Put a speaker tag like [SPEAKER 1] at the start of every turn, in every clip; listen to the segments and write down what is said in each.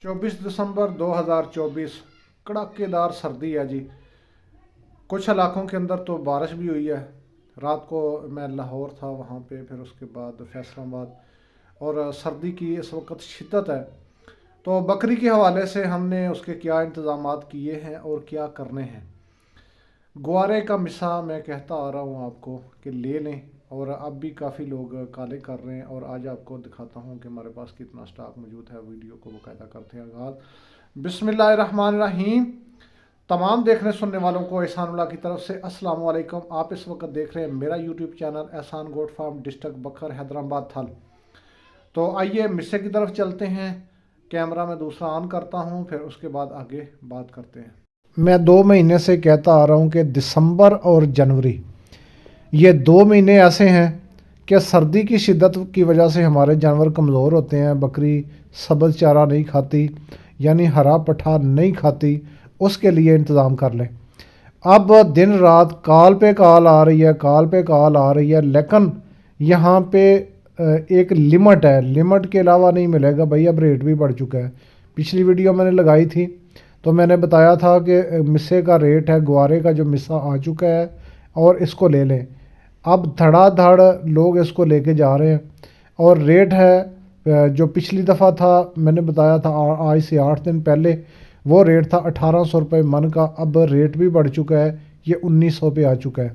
[SPEAKER 1] 24 दिसंबर 2024 कड़ाकेदार सर्दी है जी। कुछ इलाकों के अंदर तो बारिश भी हुई है। रात को मैं लाहौर था, वहाँ पे फिर उसके बाद फैसलाबाद, और सर्दी की इस वक्त शिद्दत है। तो बकरी के हवाले से हमने उसके क्या इंतज़ामात किए हैं और क्या करने हैं। ग्वारे का मिसा मैं कहता आ रहा हूँ आपको कि ले लें, और अब भी काफ़ी लोग काले कर रहे हैं। और आज आपको दिखाता हूँ कि हमारे पास कितना स्टॉक मौजूद है। वीडियो को बाकायदा करते हैं आगाज़। बिस्मिल्लाहिर्रहमानिर्रहीम। तमाम देखने सुनने वालों को एहसानुल्लाह की तरफ से अस्सलाम वालेकुम। आप इस वक्त देख रहे हैं मेरा यूट्यूब चैनल एहसान गोट फार्म, डिस्ट्रिक्ट बखर, हैदराबाद थल। तो आइए मिस्से की तरफ चलते हैं। कैमरा मैं दूसरा ऑन करता हूँ, फिर उसके बाद आगे बात करते हैं। मैं 2 महीने से कहता आ रहा हूँ कि दिसंबर और जनवरी, ये 2 महीने ऐसे हैं कि सर्दी की शिद्दत की वजह से हमारे जानवर कमज़ोर होते हैं। बकरी सब्ज़ चारा नहीं खाती, यानी हरा पठा नहीं खाती। उसके लिए इंतज़ाम कर लें। अब दिन रात कॉल पे कॉल आ रही है, कॉल पे कॉल आ रही है, लेकिन यहाँ पे एक लिमिट है। लिमिट के अलावा नहीं मिलेगा भाई। अब रेट भी बढ़ चुका है। पिछली वीडियो मैंने लगाई थी तो मैंने बताया था कि मिस्से का रेट है, ग्वारे का जो मिस्सा आ चुका है, और इसको ले लें। अब धड़ाधड़ लोग इसको लेके जा रहे हैं। और रेट है जो पिछली दफ़ा था, मैंने बताया था आज से 8 दिन पहले, वो रेट था 1800 रुपये मन का। अब रेट भी बढ़ चुका है, ये 1900 पे आ चुका है।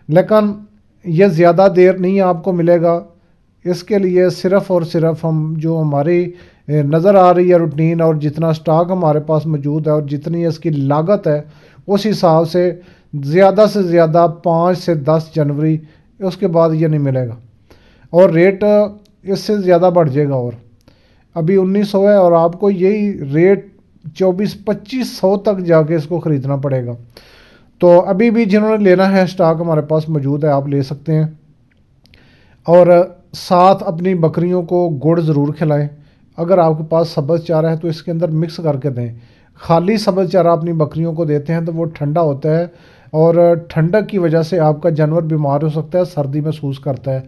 [SPEAKER 1] लेकिन ये ज़्यादा देर नहीं आपको मिलेगा। इसके लिए सिर्फ़ और सिर्फ हम जो हमारी नज़र आ रही है रूटीन, और जितना स्टॉक हमारे पास मौजूद है और जितनी इसकी लागत है, उस हिसाब से ज़्यादा 5 से 10 जनवरी, उसके बाद ये नहीं मिलेगा। और रेट इससे ज़्यादा बढ़ जाएगा। और अभी 1900 है, और आपको यही रेट 2400-2500 तक जाके इसको ख़रीदना पड़ेगा। तो अभी भी जिन्होंने लेना है, स्टॉक हमारे पास मौजूद है, आप ले सकते हैं। और साथ अपनी बकरियों को गुड़ ज़रूर खिलाएं। अगर आपके पास सब्ज़ चारा है तो इसके अंदर मिक्स करके दें। खाली सब्ज़ चारा अपनी बकरियों को देते हैं तो वो ठंडा होता है, और ठंडक की वजह से आपका जानवर बीमार हो सकता है, सर्दी महसूस करता है।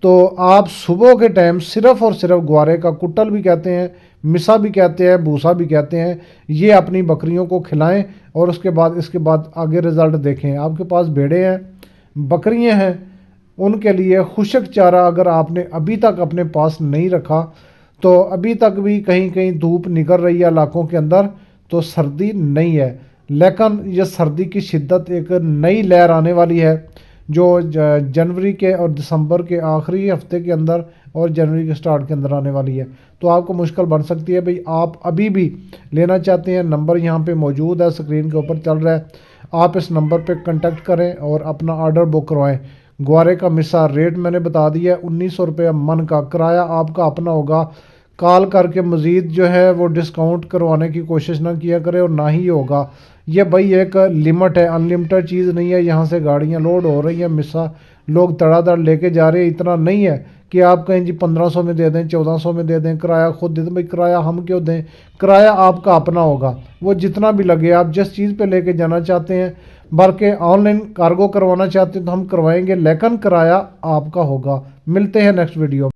[SPEAKER 1] तो आप सुबह के टाइम सिर्फ़ और सिर्फ ग्वारे का कुट्टल भी कहते हैं, मिसा भी कहते हैं, भूसा भी कहते हैं, ये अपनी बकरियों को खिलाएं। और इसके बाद आगे रिज़ल्ट देखें। आपके पास भेड़े हैं, बकरियां हैं, उनके लिए खुशक चारा अगर आपने अभी तक अपने पास नहीं रखा, तो अभी तक भी कहीं कहीं धूप निकल रही है इलाकों के अंदर, तो सर्दी नहीं है। लेकिन ये सर्दी की शिद्दत एक नई लहर आने वाली है, जो जनवरी के और दिसंबर के आखिरी हफ्ते के अंदर और जनवरी के स्टार्ट के अंदर आने वाली है। तो आपको मुश्किल बन सकती है भाई। आप अभी भी लेना चाहते हैं, नंबर यहाँ पे मौजूद है, स्क्रीन के ऊपर चल रहा है। आप इस नंबर पे कांटेक्ट करें और अपना ऑर्डर बुक करवाएं। ग्वारे का मिसा रेट मैंने बता दिया है, 1900 रुपये मन का। किराया आपका अपना होगा। कॉल करके मज़ीद जो है वो डिस्काउंट करवाने की कोशिश ना किया करें, और ना ही होगा। ये भाई एक लिमिट है, अनलिमिटेड चीज़ नहीं है। यहाँ से गाड़ियाँ लोड हो रही हैं, मिसा लोग तड़ातड़ लेके जा रहे हैं। इतना नहीं है कि आप कहें जी 1500 में दे दें, 1400 में दे दें, किराया खुद दे दें। भाई किराया हम क्यों दें? किराया आपका अपना होगा, वो जितना भी लगे। आप जिस चीज़ पे लेके जाना चाहते हैं, बल्कि ऑनलाइन कार्गो करवाना चाहते हैं तो हम करवाएंगे, लेकिन किराया आपका होगा। मिलते हैं नेक्स्ट वीडियो में।